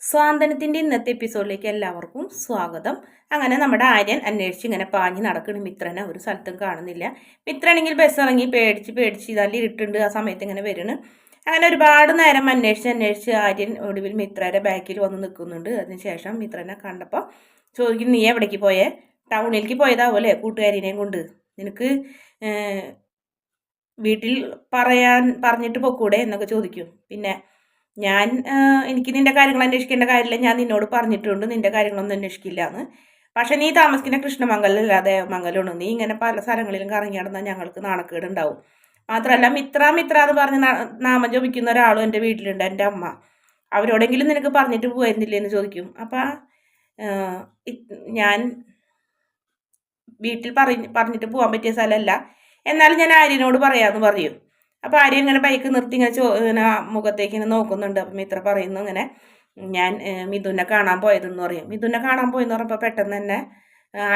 സ്വാതന്ത്ര്യത്തിൻ്റെ ഇന്നത്തെ എപ്പിസോഡിലേക്ക് എല്ലാവർക്കും സ്വാഗതം. അങ്ങനെ നമ്മുടെ ആര്യൻ അന്വേഷിച്ച് ഇങ്ങനെ പാഞ്ഞ് നടക്കണം. മിത്രനെ ഒരു സ്ഥലത്തും കാണുന്നില്ല. മിത്രണെങ്കിൽ ബസ് ഇറങ്ങി പേടിച്ച് നല്ല ഇരുട്ടുണ്ട്. ആ സമയത്ത് ഇങ്ങനെ വരുന്നു. അങ്ങനെ ഒരുപാട് നേരം അന്വേഷിച്ച് ആര്യൻ ഒടുവിൽ മിത്രയുടെ ബാക്കിൽ വന്ന് നിൽക്കുന്നുണ്ട്. അതിനുശേഷം മിത്രനെ കണ്ടപ്പോൾ ചോദിക്കും, നീ എവിടേക്ക് പോയേ? ടൗണിലേക്ക് പോയതാവുമല്ലേ കൂട്ടുകാരിനെയും കൊണ്ട്? നിനക്ക് വീട്ടിൽ പറഞ്ഞിട്ട് പൊക്കൂടെ എന്നൊക്കെ ചോദിക്കും. പിന്നെ എനിക്ക് നിന്റെ കാര്യങ്ങൾ അന്വേഷിക്കേണ്ട കാര്യമില്ല, ഞാൻ നിന്നോട് പറഞ്ഞിട്ടുണ്ട് നിന്റെ കാര്യങ്ങളൊന്നും അന്വേഷിക്കില്ല എന്ന്. പക്ഷെ നീ താമസിക്കുന്ന കൃഷ്ണമംഗലമല്ലാതെ മംഗലമാണ്. നീ ഇങ്ങനെ പല സ്ഥലങ്ങളിലും കറങ്ങി നടന്നാൽ ഞങ്ങൾക്ക് നാണക്കേട് ഉണ്ടാവും. മാത്രമല്ല മിത്ര എന്ന് പറഞ്ഞ് നാമം ജപിക്കുന്ന ഒരാളും എൻ്റെ വീട്ടിലുണ്ട്, എൻ്റെ അമ്മ. അവരോടെങ്കിലും നിനക്ക് പറഞ്ഞിട്ട് പോയിരുന്നില്ലേ എന്ന് ചോദിക്കും. അപ്പം ഞാൻ വീട്ടിൽ പറഞ്ഞിട്ട് പോകാൻ പറ്റിയ സ്ഥലമല്ല, എന്നാലും ഞാൻ ആര്യനോട് പറയാമെന്ന് പറയും. അപ്പോൾ ആര്യൻ ഇങ്ങനെ ബൈക്ക് നിർത്തി ഇങ്ങനെ മുഖത്തേക്ക് ഇങ്ങനെ നോക്കുന്നുണ്ട്. അപ്പം മിത്ര പറയുന്നു, ഇങ്ങനെ ഞാൻ മിഥുനെ കാണാൻ പോയതെന്ന് പറയും. മിഥുനെ കാണാൻ പോയെന്ന് പറയുമ്പോൾ പെട്ടെന്ന് തന്നെ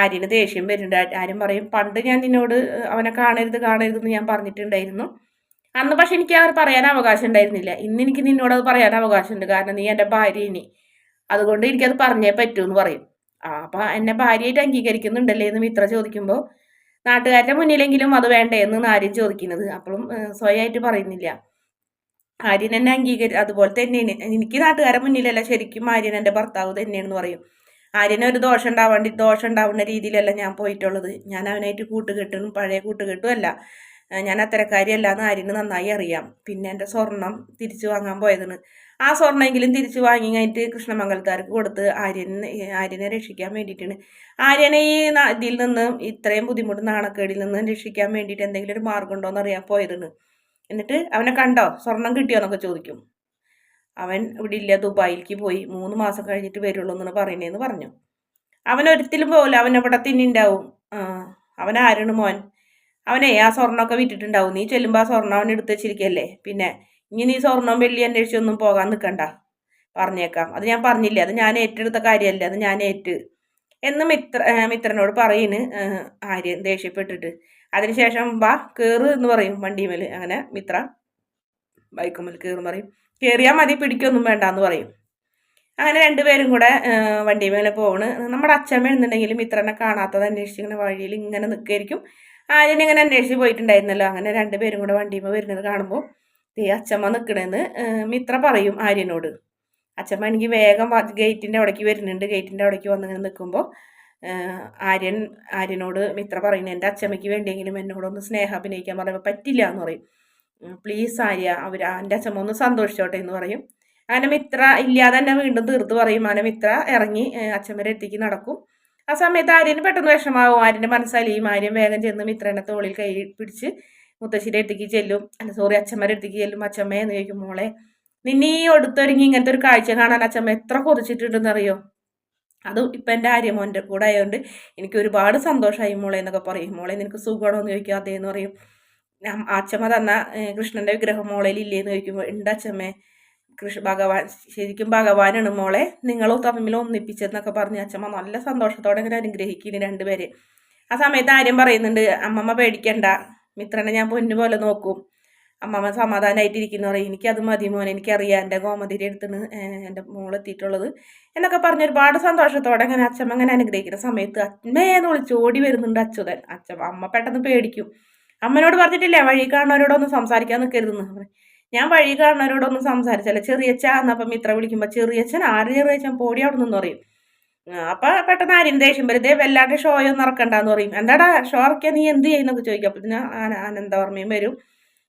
ആര്യന് ദേഷ്യം വരുന്നുണ്ട്. ആര്യൻ പറയും, പണ്ട് ഞാൻ നിന്നോട് അവനെ കാണരുതെന്ന് ഞാൻ പറഞ്ഞിട്ടുണ്ടായിരുന്നു. അന്ന് പക്ഷെ എനിക്ക് അത് പറയാൻ അവകാശം ഉണ്ടായിരുന്നില്ല. ഇന്ന് എനിക്ക് നിന്നോട് അത് പറയാൻ അവകാശമുണ്ട്, കാരണം നീ എൻ്റെ ഭാര്യ ഇനി, അതുകൊണ്ട് എനിക്കത് പറഞ്ഞേ പറ്റൂ എന്ന് പറയും. അപ്പം എന്നെ ഭാര്യയായിട്ട് അംഗീകരിക്കുന്നുണ്ടല്ലേ എന്ന് മിത്ര ചോദിക്കുമ്പോൾ നാട്ടുകാരുടെ മുന്നിലെങ്കിലും അത് വേണ്ടേ എന്ന് ആര്യൻ ചോദിക്കുന്നത്. അപ്പോഴും സ്വയമായിട്ട് പറയുന്നില്ല. ആര്യൻ എന്നെ അതുപോലെ തന്നെയാണ്. എനിക്ക് നാട്ടുകാരുടെ മുന്നിലല്ല, ശരിക്കും ആര്യൻ എൻ്റെ ഭർത്താവ് തന്നെയാണെന്ന് പറയും. ആര്യന് ഒരു ദോഷം ഉണ്ടാവുന്ന രീതിയിലല്ല ഞാൻ പോയിട്ടുള്ളത്. ഞാൻ അവനായിട്ട് കൂട്ടുകെട്ടും പഴയ കൂട്ടുകെട്ടും അല്ല, ഞാൻ അത്തരക്കാരിയല്ല എന്ന് ആര്യന് നന്നായി അറിയാം. പിന്നെ എൻ്റെ സ്വർണം തിരിച്ചു വാങ്ങാൻ പോയതാണ്. ആ സ്വർണ്ണമെങ്കിലും തിരിച്ചു വാങ്ങി കഴിഞ്ഞിട്ട് കൃഷ്ണമംഗലത്താർക്ക് കൊടുത്ത് ആര്യനെ രക്ഷിക്കാൻ വേണ്ടിയിട്ടാണ്. ആര്യനെ ഇതിൽ നിന്ന്, ഇത്രയും ബുദ്ധിമുട്ട് നാണക്കേടിൽ നിന്ന് രക്ഷിക്കാൻ വേണ്ടിയിട്ട് എന്തെങ്കിലും ഒരു മാർഗം ഉണ്ടോ എന്ന് അറിയാൻ പോയതാണ്. എന്നിട്ട് അവനെ കണ്ടോ, സ്വർണം കിട്ടിയോ എന്നൊക്കെ ചോദിക്കും. അവൻ ഇവിടെ ഇല്ല, ദുബായിലേക്ക് പോയി, 3 മാസം കഴിഞ്ഞിട്ട് വരുള്ളൂ എന്ന് പറയുന്നതെന്ന് പറഞ്ഞു. അവൻ ഒരിക്കലും പോകില്ല, അവൻ അവിടെ തന്നെ ഉണ്ടാവും. അവൻ ആരാണ് മോൻ? അവനെ ആ സ്വർണ്ണമൊക്കെ വിറ്റിട്ടുണ്ടാവും. നീ ചെല്ലുമ്പോൾ ആ സ്വർണ്ണം അവൻ എടുത്ത് വെച്ചിരിക്കല്ലേ. പിന്നെ ഇനി നീ സ്വർണ്ണം വെള്ളി അന്വേഷിച്ചൊന്നും പോകാൻ നിൽക്കണ്ട, പറഞ്ഞേക്കാം. അത് ഞാൻ പറഞ്ഞില്ലേ, അത് ഞാൻ ഏറ്റെടുത്ത കാര്യമല്ല, അത് ഞാൻ എന്ന് മിത്രനോട് പറയുന്നു ആര്യൻ ദേഷ്യപ്പെട്ടിട്ട്. അതിനുശേഷം വാ കയറ് എന്ന് പറയും വണ്ടിമേൽ. അങ്ങനെ മിത്ര ബൈക്കുമേൽ കയറും, പറയും കയറിയാൽ മതി, പിടിക്കൊന്നും വേണ്ട എന്ന് പറയും. അങ്ങനെ രണ്ടുപേരും കൂടെ വണ്ടിമേലെ പോണ്. നമ്മുടെ അച്ഛമ്മ എന്നുണ്ടെങ്കിലും മിത്രനെ കാണാത്തത് അന്വേഷിച്ച് ഇങ്ങനെ വഴിയിൽ ഇങ്ങനെ നിൽക്കായിരിക്കും. ആര്യൻ ഇങ്ങനെ അന്വേഷിച്ച് പോയിട്ടുണ്ടായിരുന്നല്ലോ. അങ്ങനെ രണ്ടുപേരും കൂടെ വണ്ടിമേൽ വരുന്നത് കാണുമ്പോൾ അച്ഛമ്മ നിൽക്കണമെന്ന് മിത്ര പറയും ആര്യനോട്. അച്ഛമ്മ എനിക്ക് വേഗം ഗേറ്റിൻ്റെ അവിടേക്ക് വരുന്നുണ്ട്. ഗേറ്റിൻ്റെ അവിടേക്ക് വന്നിങ്ങനെ നിൽക്കുമ്പോൾ ആര്യനോട് മിത്ര പറയുന്നത്, എൻ്റെ അച്ഛമ്മയ്ക്ക് വേണ്ടിയെങ്കിലും എന്നോടൊന്ന് സ്നേഹം അഭിനയിക്കാൻ പറയുമ്പോൾ പറ്റില്ല എന്ന് പറയും. പ്ലീസ് ആര്യ, എൻ്റെ അച്ഛമ്മ ഒന്ന് സന്തോഷിച്ചോട്ടെ എന്ന് പറയും. അങ്ങനെ മിത്ര ഇല്ലാതെ തന്നെ വീണ്ടും തീർത്ത് പറയും. അങ്ങനെ മിത്ര ഇറങ്ങി അച്ഛമ്മയുടെ അടുത്തേക്ക് നടക്കും. ആ സമയത്ത് ആര്യന് പെട്ടെന്ന് വിഷമാവും. ആര്യൻ്റെ മനസ്സലിയും. ആര്യൻ വേഗം ചെന്ന് മിത്രനെ തോളിൽ കൈ പിടിച്ച് മുത്തശ്ശിയുടെ അടുത്തേക്ക് ചെല്ലും. അച്ഛമ്മയുടെ അടുത്തേക്ക് ചെല്ലും. അച്ഛമ്മയെ എന്ന് ചോദിക്കും, മോളെ നിന്നെ ഈ ഒടുത്തൊരുങ്ങി ഇങ്ങനത്തെ ഒരു കാഴ്ച കാണാൻ അച്ഛമ്മ എത്ര കൊതിച്ചിട്ടുണ്ടെന്നറിയോ? അതും ഇപ്പം എൻ്റെ ആര്യമോൻ്റെ കൂടെ ആയതുകൊണ്ട് എനിക്ക് ഒരുപാട് സന്തോഷമായി മോളെ എന്നൊക്കെ പറയും. മോളെ നിനക്ക് സുഖമാണോ എന്ന് ചോദിക്കും. അതേന്ന് പറയും. അച്ഛമ്മ തന്ന കൃഷ്ണൻ്റെ വിഗ്രഹം മോളയിൽ ഇല്ലേന്ന് ചോദിക്കുമ്പോൾ ഉണ്ട് അച്ഛമ്മേ, ഭഗവാൻ ശരിക്കും ഭഗവാനാണ് മോളെ, നിങ്ങളും തമ്മിൽ ഒന്നിപ്പിച്ചതെന്നൊക്കെ പറഞ്ഞ് അച്ഛമ്മ നല്ല സന്തോഷത്തോടെ ഇങ്ങനെ അനുഗ്രഹിക്കുന്നു രണ്ടുപേരെ. ആ സമയത്ത് ആര്യം പറയുന്നുണ്ട്, അമ്മമ്മ പേടിക്കണ്ട, മിത്രനെ ഞാൻ പൊന്നുപോലെ നോക്കും, അമ്മമ്മ സമാധാനമായിട്ടിരിക്കുന്നു പറയും. എനിക്കത് മതി മോനെ, എനിക്കറിയാം എൻ്റെ ഗോമതിയുടെ അടുത്തുനിന്ന് എൻ്റെ മോളെത്തിയിട്ടുള്ളത് എന്നൊക്കെ പറഞ്ഞ് ഒരുപാട് സന്തോഷത്തോടെ അങ്ങനെ അച്ഛമ്മ അങ്ങനെ അനുഗ്രഹിക്കുന്ന സമയത്ത് അമ്മയെന്ന് വിളിച്ച് ഓടി വരുന്നുണ്ട് അച്യുതൻ. അമ്മ പെട്ടെന്ന് പേടിക്കും. അമ്മനോട് പറഞ്ഞിട്ടില്ലേ വഴി കാണുന്നവരോടൊന്നും സംസാരിക്കാൻ നിൽക്കരുതെന്ന്. ഞാൻ വഴി കാണുന്നവരോടൊന്നും സംസാരിച്ചല്ല, ചെറിയച്ഛ എന്നപ്പം മിത്ര വിളിക്കുമ്പോൾ ചെറിയച്ഛൻ ആര് ചെറിയച്ഛൻ പോടി അവിടെ നിന്ന് പറയും. അപ്പം പെട്ടെന്ന് ആരും ദേഷ്യം വരും. വല്ലാണ്ട് ഷോ ഒന്നും ഇറക്കണ്ടെന്ന് പറയും. എന്താടാ ഷോ ഇറക്കിയാൽ നീ എന്ത് ചെയ്യുന്നൊക്കെ ചോദിക്കും. അപ്പോൾ ഇതിന് ആനന്ദവർമ്മയും വരും.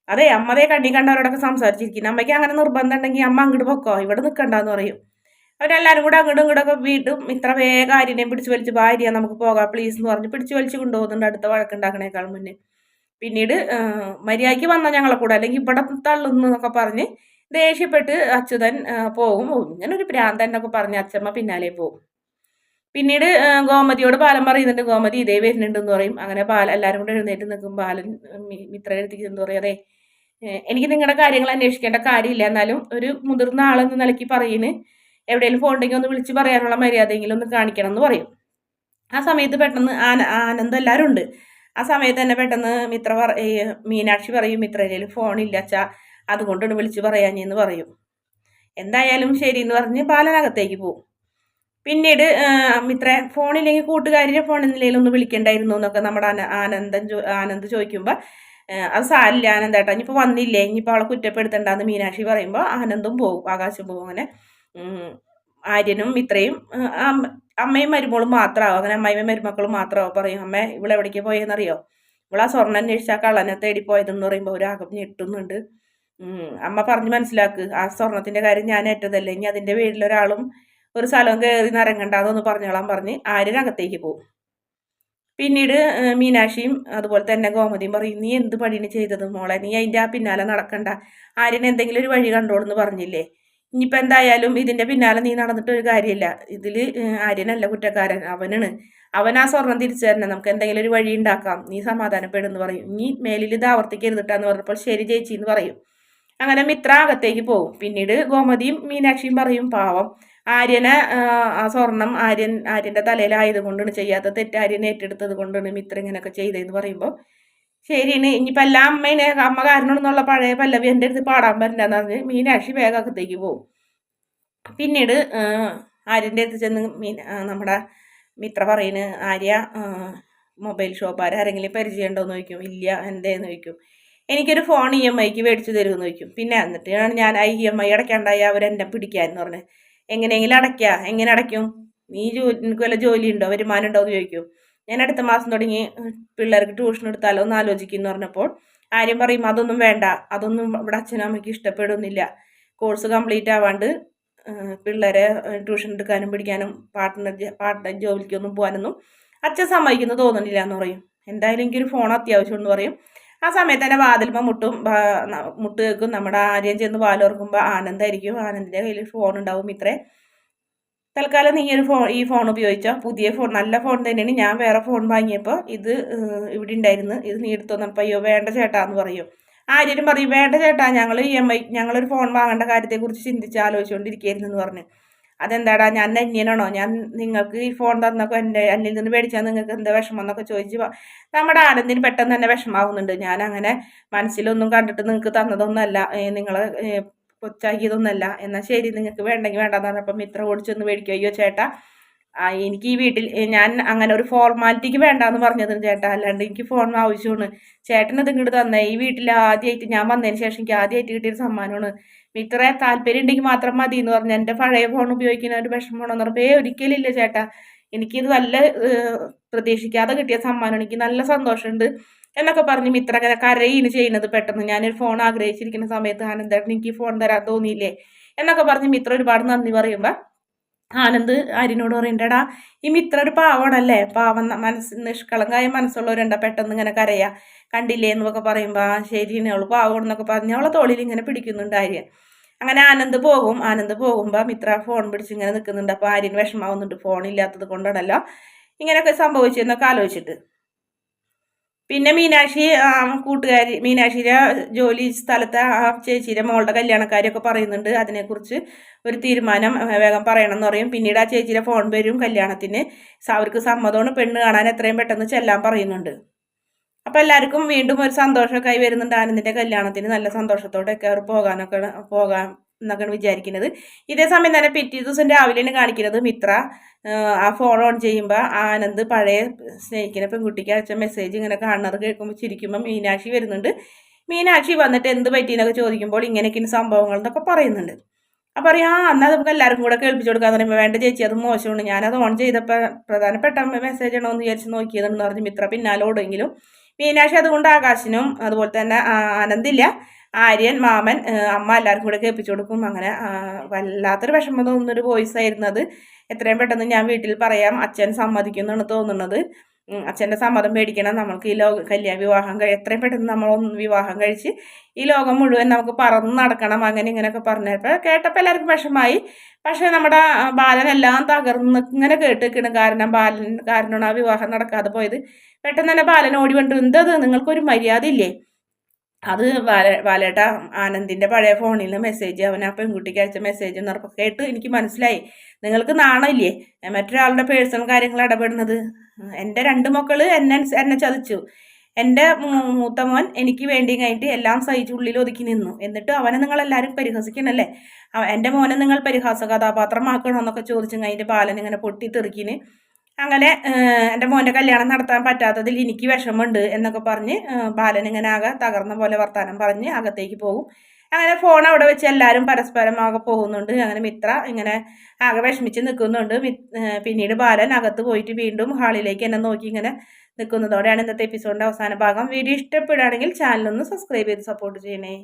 അതെ അമ്മതേ കണ്ണി കണ്ടവരോടൊക്കെ സംസാരിച്ചിരിക്കുന്നു, അമ്മയ്ക്ക് അങ്ങനെ നിർബന്ധം ഉണ്ടെങ്കിൽ അമ്മ അങ്ങോട്ട് പൊക്കോ, ഇവിടെ നിൽക്കണ്ടെന്ന് പറയും. അവരെല്ലാവരും കൂടെ അങ്ങോട്ടും ഇങ്ങോട്ടൊക്കെ വീട്ടും. ഇത്ര വേഗം ആര്യനെയും പിടിച്ച് വലിച്ച് ഭാര്യ നമുക്ക് പോകാം പ്ലീസ് എന്ന് പറഞ്ഞ് പിടിച്ച് വലിച്ച് കൊണ്ടുപോകുന്നുണ്ട് അടുത്ത വഴക്കുണ്ടാക്കണേക്കാൾ മുന്നേ. പിന്നീട് മര്യാദയ്ക്ക് വന്നാൽ ഞങ്ങളെ കൂടെ, അല്ലെങ്കിൽ ഇവിടെ തള്ളുന്നു എന്നൊക്കെ പറഞ്ഞ് ദേഷ്യപ്പെട്ട് അച്യുതൻ പോകും. ഇങ്ങനെ ഒരു ഭ്രാന്തൻ എന്നൊക്കെ പറഞ്ഞ് അച്ഛമ്മ പിന്നാലെ പോകും. പിന്നീട് ഗോമതിയോട് ബാലൻ പറയുന്നുണ്ട്, ഗോമതി ഇതേ വരുന്നുണ്ടെന്ന് പറയും. അങ്ങനെ എല്ലാവരും കൂടെ എഴുന്നേറ്റ് നിൽക്കും. ബാലൻ മിത്രയുടെ അടുത്തേക്ക് എന്ന് പറയും, അതെ എനിക്ക് നിങ്ങളുടെ കാര്യങ്ങൾ അന്വേഷിക്കേണ്ട കാര്യമില്ല, എന്നാലും ഒരു മുതിർന്ന ആളെന്ന നിലയ്ക്ക് പറയുന്നു, എവിടെയെങ്കിലും പോകണ്ടെങ്കിൽ ഒന്ന് വിളിച്ച് പറയാനുള്ള മര്യാദയെങ്കിലും ഒന്ന് കാണിക്കണം എന്ന് പറയും. ആ സമയത്ത് പെട്ടെന്ന് ആനന്ദം എല്ലാവരും ഉണ്ട്. ആ സമയത്ത് തന്നെ പെട്ടെന്ന് മീനാക്ഷി പറയും, മിത്രയിൽ ഫോണില്ല അച്ഛാ, അതുകൊണ്ടാണ് വിളിച്ച് പറയാഞ്ഞെന്ന് പറയും. എന്തായാലും ശരി എന്ന് പറഞ്ഞ് ബാലനകത്തേക്ക് പോകും. പിന്നീട് ഇത്ര ഫോണില്ലെങ്കിൽ കൂട്ടുകാരിയുടെ ഫോണിൽ ഒന്ന് വിളിക്കണ്ടായിരുന്നു എന്നൊക്കെ നമ്മുടെ ആനന്ദ് ചോദിക്കുമ്പോൾ അത് സാരില്ല ആനന്ദേട്ടാ ഇനിയിപ്പോൾ വന്നില്ലേ ഇനിയിപ്പോൾ അവളെ കുറ്റപ്പെടുത്തണ്ടെന്ന് മീനാക്ഷി പറയുമ്പോൾ ആനന്ദും പോകും, ആകാശം പോകും. അങ്ങനെ ആര്യനും ഇത്രയും അമ്മയും മരുമോളും മാത്രമാവും. അങ്ങനെ അമ്മയും മരുമക്കളും മാത്രമാവും. പറയും അമ്മ ഇവളെവിടേക്ക് പോയെന്നറിയോ, ഇവളാ സ്വർണ്ണം അന്വേഷിച്ചാൽ കള്ളനെ തേടി പോയതെന്ന് പറയുമ്പോൾ ഒരാകം ഞെട്ടുന്നുണ്ട്. അമ്മ പറഞ്ഞ് മനസ്സിലാക്ക്, ആ സ്വർണത്തിന്റെ കാര്യം ഞാൻ ഏറ്റതല്ലേ, ഇനി അതിന്റെ പേരിലൊരാളും ഒരു സ്ഥലവും കയറി നിറങ്ങണ്ടെന്നൊന്ന് പറഞ്ഞോളാൻ പറഞ്ഞ് ആര്യനകത്തേക്ക് പോകും. പിന്നീട് മീനാക്ഷിയും അതുപോലെ തന്നെ ഗോമതിയും പറയും നീ എന്ത് പണിയാണ് ചെയ്തത് മോളെ, നീ അതിൻ്റെ ആ പിന്നാലെ നടക്കണ്ട, ആര്യൻ എന്തെങ്കിലും ഒരു വഴി കണ്ടോളെന്ന് പറഞ്ഞില്ലേ, ഇനിയിപ്പോൾ എന്തായാലും ഇതിന്റെ പിന്നാലെ നീ നടന്നിട്ട് ഒരു കാര്യമില്ല, ഇതിൽ ആര്യനല്ല കുറ്റക്കാരൻ, അവനാണ്, അവൻ ആ സ്വർണം തിരിച്ചു തരണം, നമുക്ക് എന്തെങ്കിലും ഒരു വഴി ഉണ്ടാക്കാം, നീ സമാധാനപ്പെടുന്നു പറയും. ഇനി മേലിൽ ഇത് ആവർത്തിക്കരുതിട്ടാന്ന് പറഞ്ഞപ്പോൾ ശരി ചേച്ചി എന്ന് പറയും. അങ്ങനെ മിത്ര അകത്തേക്ക് പോകും. പിന്നീട് ഗോമതിയും മീനാക്ഷിയും പറയും പാവം ആര്യനെ ആ സ്വർണം ആര്യന്റെ തലയിലായത് കൊണ്ടാണ്, ചെയ്യാത്ത തെറ്റ് ആര്യൻ ഏറ്റെടുത്തത് കൊണ്ടാണ് മിത്ര ഇങ്ങനെയൊക്കെ ചെയ്തതെന്ന് പറയുമ്പോൾ ശരിയാണ്, ഇനിയിപ്പോൾ എല്ലാ അമ്മ കാരണമെന്നുള്ള പഴയ പല്ലവി എൻ്റെ അടുത്ത് പാടാൻ പറ്റില്ലെന്ന് പറഞ്ഞ് മീനാക്ഷി വേഗം അകത്തേക്ക് പോകും. പിന്നീട് ആര്യൻ്റെ അടുത്ത് ചെന്ന് നമ്മുടെ മിത്ര പറയുന്നത് ആര്യ മൊബൈൽ ഷോപ്പുകാർ ആരെങ്കിലും പരിചയമുണ്ടോയെന്ന് ചോദിക്കും. ഇല്ല, എന്തേന്ന് ചോദിക്കും. എനിക്കൊരു ഫോൺ EMIക്ക് മേടിച്ചു തരുമെന്ന് ചോദിക്കും. പിന്നെ എന്നിട്ടാണ് ഞാൻ EMI അടയ്ക്കാണ്ടായി അവരെന്നെ പിടിക്കാമെന്ന് പറഞ്ഞത്. എങ്ങനെയെങ്കിലും അടയ്ക്കുക, എങ്ങനെ അടയ്ക്കും, നീ നിനക്ക് വല്ല ജോലി ഉണ്ടോ, വരുമാനം ഉണ്ടോ എന്ന് ചോദിക്കും. ഞാൻ അടുത്ത മാസം തുടങ്ങി പിള്ളേർക്ക് ട്യൂഷൻ എടുത്താലോ എന്ന് ആലോചിക്കുന്നു പറഞ്ഞപ്പോൾ ആര്യം പറയും അതൊന്നും വേണ്ട, അതൊന്നും ഇവിടെ അച്ഛനും അമ്മയ്ക്ക് ഇഷ്ടപ്പെടുന്നില്ല, കോഴ്സ് കംപ്ലീറ്റ് ആവാണ്ട് പിള്ളേരെ ട്യൂഷൻ എടുക്കാനും പിടിക്കാനും പാർട്ട്ണർ ജോലിക്കൊന്നും പോകാനൊന്നും അച്ഛൻ സമ്മതിക്കുന്നു തോന്നുന്നില്ല എന്ന് പറയും. എന്തായാലും എനിക്കൊരു ഫോൺ അത്യാവശ്യം എന്ന് പറയും. ആ സമയത്ത് തന്നെ വാതിൽമ മുട്ട് കേൾക്കും. നമ്മുടെ ആര്യം ചെന്ന് വാലോർക്കുമ്പോൾ ആനന്ദായിരിക്കും. ആനന്ദിൻ്റെ കയ്യിൽ ഫോൺ ഉണ്ടാവും. ഇത്രേ തൽക്കാലം നീ ഈ ഫോൺ ഉപയോഗിച്ചോ, പുതിയ ഫോൺ നല്ല ഫോൺ തന്നെയാണ്, ഞാൻ വേറെ ഫോൺ വാങ്ങിയപ്പോൾ ഇത് ഇവിടെ ഉണ്ടായിരുന്നു, ഇത് നീ എടുത്തോന്നപ്പോൾ അയ്യോ വേണ്ട ചേട്ടാ എന്ന് പറയും. ആര്യനും പറയും വേണ്ട ചേട്ടാ, ഞങ്ങളൊരു ഫോൺ വാങ്ങേണ്ട കാര്യത്തെക്കുറിച്ച് ചിന്തിച്ച് ആലോചിച്ചുകൊണ്ടിരിക്കുകയായിരുന്നു എന്ന് പറഞ്ഞു. അതെന്താടാ ഞാൻ അന്യനാണോ, ഞാൻ നിങ്ങൾക്ക് ഈ ഫോൺ തന്നൊക്കെ എന്നിൽ നിന്ന് മേടിച്ചാൽ നിങ്ങൾക്ക് എന്താ വിഷമം എന്നൊക്കെ ചോദിച്ച് നമ്മുടെ ആനന്ദിന് പെട്ടെന്ന് തന്നെ വിഷമാവുന്നുണ്ട്. ഞാൻ അങ്ങനെ മനസ്സിലൊന്നും കണ്ടിട്ട് നിങ്ങൾക്ക് തന്നതൊന്നുമല്ല, നിങ്ങളെ കൊച്ചാക്കിയതൊന്നുമല്ല, എന്നാൽ ശരി നിങ്ങൾക്ക് വേണ്ടെങ്കിൽ വേണ്ടെന്ന് പറഞ്ഞപ്പോൾ മിത്ര ഓടിച്ചൊന്ന് മേടിക്കും. അയ്യോ ചേട്ടാ എനിക്ക് ഈ വീട്ടിൽ ഞാൻ അങ്ങനെ ഒരു ഫോർമാലിറ്റിക്ക് വേണ്ടാന്ന് പറഞ്ഞത് ചേട്ടാ, അല്ലാണ്ട് എനിക്ക് ഫോൺ ആവശ്യമാണ്, ചേട്ടനത് ഇങ്ങോട്ട് തന്നെ ഈ വീട്ടിൽ ആദ്യമായിട്ട് ഞാൻ വന്നതിന് ശേഷം എനിക്ക് ആദ്യമായിട്ട് കിട്ടിയൊരു സമ്മാനമാണ്, മിത്ര താല്പര്യം ഉണ്ടെങ്കിൽ മാത്രം മതി എന്ന് പറഞ്ഞ് എൻ്റെ പഴയ ഫോൺ ഉപയോഗിക്കുന്ന ഒരു വിഷമമാണെന്ന് പറഞ്ഞപ്പോൾ ഒരിക്കലില്ല ചേട്ടാ, എനിക്കിത് നല്ല പ്രതീക്ഷിക്കാതെ കിട്ടിയ സമ്മാനമാണ്, എനിക്ക് നല്ല സന്തോഷമുണ്ട് എന്നൊക്കെ പറഞ്ഞ് മിത്ര അങ്ങനെ കരയിന് ചെയ്യുന്നത്. പെട്ടെന്ന് ഞാനൊരു ഫോൺ ആഗ്രഹിച്ചിരിക്കുന്ന സമയത്ത് ആനന്ദേട്ടൻ എനിക്ക് ഫോൺ തരാൻ തോന്നിയില്ലേ എന്നൊക്കെ പറഞ്ഞ് മിത്ര ഒരുപാട് നന്ദി പറയുമ്പോൾ ആനന്ദ് ആര്യനോട് പറയണ്ടടാ ഈ മിത്ര ഒരു പാവണല്ലേ, പാവം നിഷ്കളങ്കായ മനസ്സുള്ളവരുണ്ട, പെട്ടെന്ന് ഇങ്ങനെ കരയാ കണ്ടില്ലേ എന്നൊക്കെ പറയുമ്പോൾ ശരിയാണ് അവള് പാവണെന്നൊക്കെ പറഞ്ഞ് അവളെ തോളിൽ ഇങ്ങനെ പിടിക്കുന്നുണ്ട് ആര്യൻ. അങ്ങനെ ആനന്ദ് പോകുമ്പോൾ മിത്ര ഫോൺ പിടിച്ച് ഇങ്ങനെ നിൽക്കുന്നുണ്ട്. അപ്പോൾ ആര്യന് വിഷമാവുന്നുണ്ട്, ഫോണില്ലാത്തത് കൊണ്ടാണല്ലോ ഇങ്ങനെയൊക്കെ സംഭവിച്ചെന്നൊക്കെ ആലോചിച്ചിട്ട്. പിന്നെ മീനാക്ഷിയുടെ ജോലി സ്ഥലത്തെ ആ ചേച്ചിയുടെ മോളുടെ കല്യാണക്കാരൊക്കെ പറയുന്നുണ്ട്, അതിനെക്കുറിച്ച് ഒരു തീരുമാനം വേഗം പറയണം എന്ന് പറയും. പിന്നീട് ആ ചേച്ചിയുടെ ഫോൺ വരും കല്യാണത്തിന്, അവർക്ക് സമ്മതമാണ്, പെണ്ണ് കാണാൻ എത്രയും പെട്ടെന്ന് ചെല്ലാൻ പറയുന്നുണ്ട്. അപ്പം എല്ലാവർക്കും വീണ്ടും ഒരു സന്തോഷമൊക്കെ ആയി വരുന്നുണ്ട്. ആനന്ദിൻ്റെ കല്യാണത്തിന് നല്ല സന്തോഷത്തോടെയൊക്കെ അവർ പോകാൻ എന്നൊക്കെയാണ് വിചാരിക്കുന്നത്. ഇതേ സമയം തന്നെ പിറ്റേ ദിവസം രാവിലെയാണ് കാണിക്കുന്നത് മിത്ര ആ ഫോൺ ഓൺ ചെയ്യുമ്പോൾ ആനന്ദ് പഴയ സ്നേഹിക്കുന്ന പെൺകുട്ടിക്ക് അയച്ച മെസ്സേജ് ഇങ്ങനെ കാണുന്നത് കേൾക്കുമ്പോൾ ചിരിക്കുമ്പോൾ മീനാക്ഷി വരുന്നുണ്ട്. മീനാക്ഷി വന്നിട്ട് എന്ത് പറ്റിയെന്നൊക്കെ ചോദിക്കുമ്പോൾ ഇങ്ങനെയൊക്കെയാണ് സംഭവങ്ങൾ എന്നൊക്കെ പറയുന്നുണ്ട്. അപ്പം അറിയാം എന്നാൽ നമുക്ക് എല്ലാവർക്കും കൂടെ കേൾപ്പിച്ചു കൊടുക്കാന്ന് പറയുമ്പോൾ വേണ്ട ചേച്ചി അത് മോശമാണ്, ഞാനത് ഓൺ ചെയ്തപ്പോൾ പ്രധാനപ്പെട്ട മെസ്സേജ് ആണോ എന്ന് വിചാരിച്ച് നോക്കിയതെന്ന് പറഞ്ഞ് മിത്ര പിന്നാലെ ഓടുമെങ്കിലും മീനാക്ഷി അതുകൊണ്ട് ആകാശിനും അതുപോലെ തന്നെ ആനന്ദില്ല ആര്യൻ മാമൻ അമ്മ എല്ലാവർക്കും കൂടെ കേൾപ്പിച്ചു കൊടുക്കും. അങ്ങനെ വല്ലാത്തൊരു വിഷമം തോന്നുന്നൊരു വോയിസ് ആയിരുന്നു അത്. എത്രയും പെട്ടെന്ന് ഞാൻ വീട്ടിൽ പറയാം, അച്ഛൻ സമ്മതിക്കുമെന്നാണ് തോന്നുന്നത്. അച്ഛൻ്റെ സമ്മതം മേടിക്കണം, നമ്മൾക്ക് ഈ വിവാഹം എത്രയും പെട്ടെന്ന് നമ്മൾ വിവാഹം കഴിച്ച് ഈ ലോകം മുഴുവൻ നമുക്ക് പറന്ന് നടക്കണം, അങ്ങനെ ഇങ്ങനെയൊക്കെ പറഞ്ഞപ്പോൾ കേട്ടപ്പോൾ എല്ലാവർക്കും വിഷമായി. പക്ഷേ നമ്മുടെ ബാലനെല്ലാം തകർന്ന് ഇങ്ങനെ കേട്ടിരിക്കണം. കാരണമാണ് ആ വിവാഹം നടക്കാതെ പോയത്. പെട്ടെന്ന് തന്നെ ബാലൻ ഓടി വന്നിട്ട് എന്തത് നിങ്ങൾക്കൊരു മര്യാദ ഇല്ലേ, അത് ബാലേട്ട ആനന്ദിൻ്റെ പഴയ ഫോണിൽ നിന്ന് മെസ്സേജ് അവൻ ആ പെൺകുട്ടിക്ക് അയച്ച മെസ്സേജ് എന്നൊക്കെ കേട്ട് എനിക്ക് മനസ്സിലായി, നിങ്ങൾക്ക് നാണമില്ലേ മറ്റൊരാളുടെ പേഴ്സണൽ കാര്യങ്ങൾ ഇടപെടുന്നത്, എൻ്റെ 2 മക്കൾ എന്നെ ചതിച്ചു, എൻ്റെ മൂത്ത മോൻ എനിക്ക് വേണ്ടി കഴിഞ്ഞിട്ട് എല്ലാം സഹിച്ച് ഉള്ളിൽ ഒതുക്കി നിന്നു. എന്നിട്ട് അവനെ നിങ്ങളെല്ലാവരും പരിഹസിക്കണല്ലേ, എൻ്റെ മോനെ നിങ്ങൾ പരിഹാസ കഥാപാത്രമാക്കണമെന്നൊക്കെ ചോദിച്ചും കഴിഞ്ഞിട്ട് ബാലൻ ഇങ്ങനെ പൊട്ടിത്തെറിക്കിന്. അങ്ങനെ എൻ്റെ മോൻ്റെ കല്യാണം നടത്താൻ പറ്റാത്തതിൽ എനിക്ക് വിഷമമുണ്ട് എന്നൊക്കെ പറഞ്ഞ് ബാലൻ ഇങ്ങനെ ആകെ തകർന്ന പോലെ വർത്താനം പറഞ്ഞ് അകത്തേക്ക് പോകും. അങ്ങനെ ഫോൺ അവിടെ വെച്ച് എല്ലാവരും പരസ്പരം ആകെ പോകുന്നുണ്ട്. അങ്ങനെ മിത്ര ഇങ്ങനെ ആകെ വിഷമിച്ച് നിൽക്കുന്നുണ്ട്. പിന്നീട് ബാലൻ അകത്ത് പോയിട്ട് വീണ്ടും ഹാളിലേക്ക് എന്നെ നോക്കി ഇങ്ങനെ നിൽക്കുന്നതോടെയാണ് ഇന്നത്തെ എപ്പിസോഡിൻ്റെ അവസാന ഭാഗം. വീഡിയോ ഇഷ്ടപ്പെടുകയാണെങ്കിൽ ചാനലൊന്ന് സബ്സ്ക്രൈബ് ചെയ്ത് സപ്പോർട്ട് ചെയ്യണേ.